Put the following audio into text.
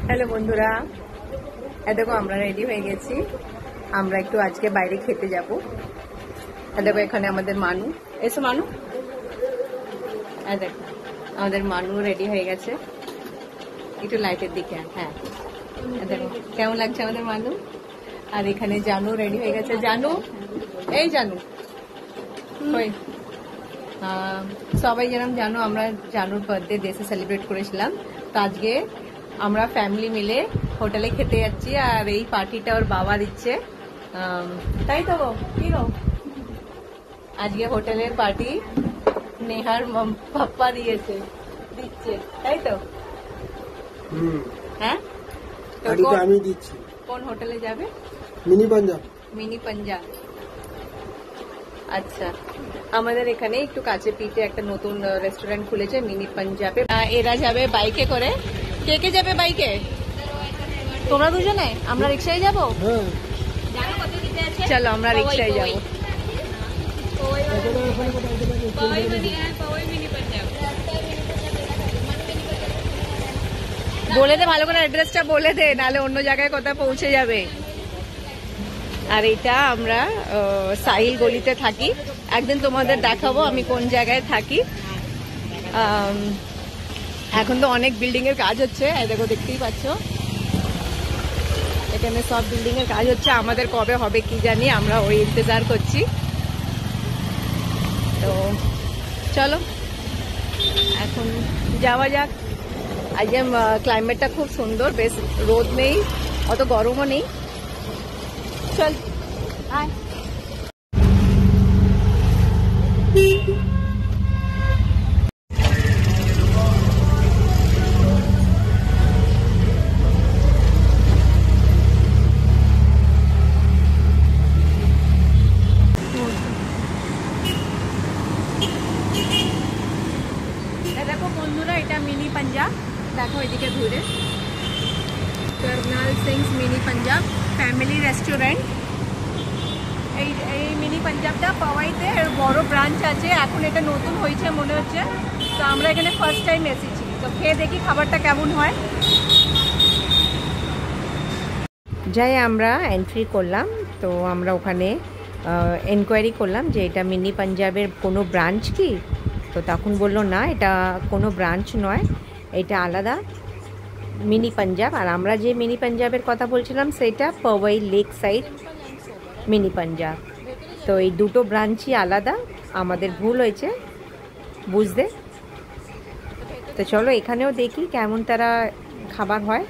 Hello বন্ধুরা, দেখো আমরা রেডি হয়ে গেছি। আমরা একটু আজকে বাইরে খেতে যাব। দেখো এখানে আমাদের মানু, এসো মানু। দেখো আমাদের মানু রেডি হয়ে গেছে। একটু লাইটের দিকে, হ্যাঁ দেখো কেমন লাগছে আমাদের মানু। আর এখানে জানু রেডি হয়ে গেছে। জানু, এই জানু কই? সবাই যেরকম জানো, আমরা জানুর বার্থডে দেশে সেলিব্রেট করেছিলাম। তো আজকে আমরা ফ্যামিলি মিলে হোটেলে খেতে যাচ্ছি। আর এই পার্টিটা ওর বাবা দিচ্ছে, তাই তো গো? কি গো, আজকে হোটেলের পার্টি নেহার পাপ্পা দিচ্ছে, তাই তো? হ্যাঁ, আমি দিচ্ছি। কোন হোটেলে যাবে? মিনি পাঞ্জাব। মিনি পাঞ্জাব, আচ্ছা। আমাদের এখানে একটু কাছে পিঠে একটা নতুন রেস্টুরেন্ট খুলেছে, মিনি পাঞ্জাবে। এরা যাবে বাইকে করে। কে কে যাবে বাইকে? তোমরা দুজনে? আমরা রিক্সায় যাবো। চলো আমরা রিক্সায় যাবো। বলে দে ভালো করে, অ্যাড্রেসটা বলে দে, নাহলে অন্য জায়গায় কোথায় পৌঁছে যাবে। আর এটা আমরা সাহিল গলিতে থাকি। একদিন তোমাদের দেখাবো আমি কোন জায়গায় থাকি। এখন তো অনেক বিল্ডিং এর কাজ হচ্ছে, দেখো দেখতেই পাচ্ছ এখানে সব বিল্ডিং এর কাজ হচ্ছে। আমাদের কবে হবে কি জানি, আমরা ওই ইন্তজার করছি। তো চলো এখন যাওয়া যাক। আজকে ক্লাইমেটটা খুব সুন্দর, বেশ রোদ নেই, অত গরমও নেই। চল আয়। দেখো বন্ধুরা, এটা মিনি পাঞ্জাব। দেখো এদিকে ঘুরে, colonel Singh's mini Punjab family restaurant. এই মিনি পাঞ্জাবটা পাওয়াইতে বড় ব্রাঞ্চ আছে, এখন এটা নতুন হয়েছে মনে হচ্ছে। তো আমরা এখানে ফার্স্ট টাইম এসেছি, তো খেয়ে দেখি খাবারটা কেমন হয়। যাই আমরা এন্ট্রি করলাম, তো আমরা ওখানে এনকোয়ারি করলাম যে এটা মিনি পাঞ্জাবের কোনো ব্রাঞ্চ কি। তো তখন বললো না, এটা কোনো ব্রাঞ্চ নয়, এটা আলাদা মিনি পাঞ্জাব। আর আমরা যে মিনি পাঞ্জাবের কথা বলছিলাম সেটা পাওয়াই লেক সাইড মিনি পাঞ্জাব। তো এই দুটো ব্রাঞ্চই আলাদা, আমাদের ভুল হয়েছে বুঝতে। তো চলো এখানেও দেখি কেমন তারা খাবার হয়।